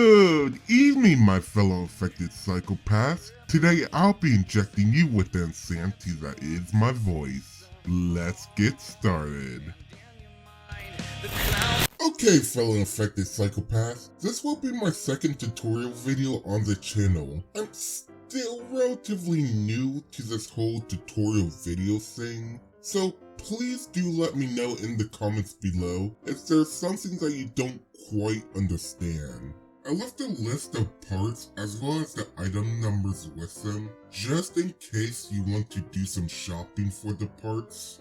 Good evening, my fellow infected psychopaths. Today I'll be injecting you with the insanity that is my voice. Let's get started. Okay, fellow infected psychopaths, this will be my second tutorial video on the channel. I'm still relatively new to this whole tutorial video thing, so please do let me know in the comments below if there's something that you don't quite understand. I left a list of parts as well as the item numbers with them, just in case you want to do some shopping for the parts.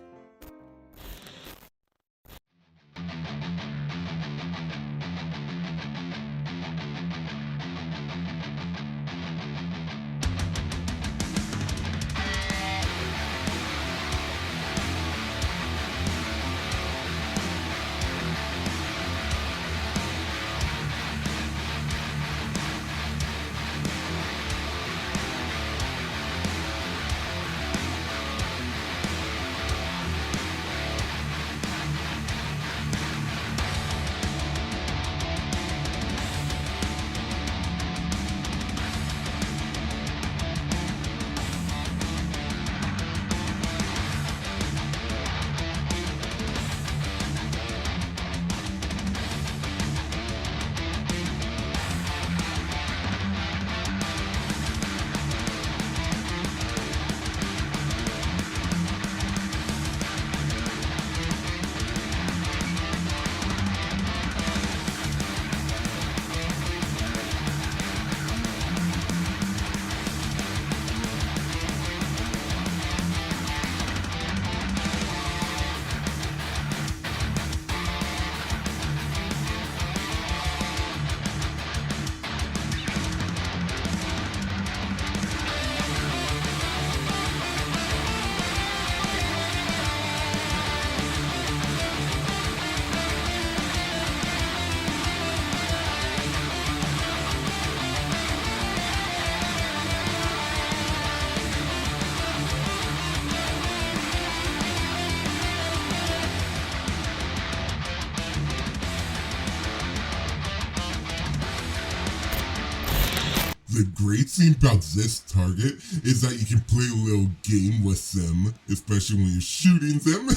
The great thing about this target is that you can play a little game with them, especially when you're shooting them.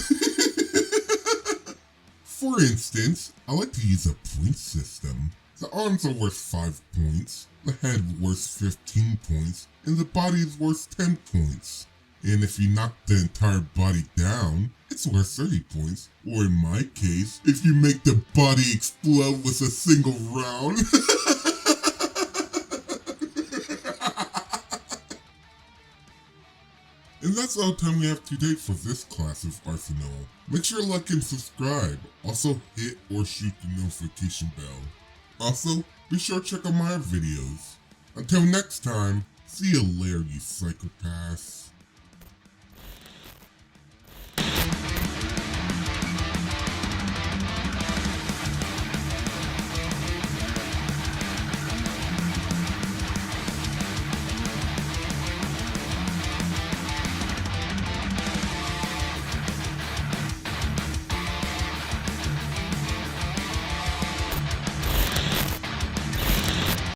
For instance, I like to use a point system. The arms are worth 5 points, the head worth 15 points, and the body is worth 10 points. And if you knock the entire body down, it's worth 30 points. Or in my case, if you make the body explode with a single round. And that's all the time we have today for this class of Arsenal. Make sure to like and subscribe. Also hit or shoot the notification bell. Also, be sure to check out my other videos. Until next time, see you later, you psychopaths.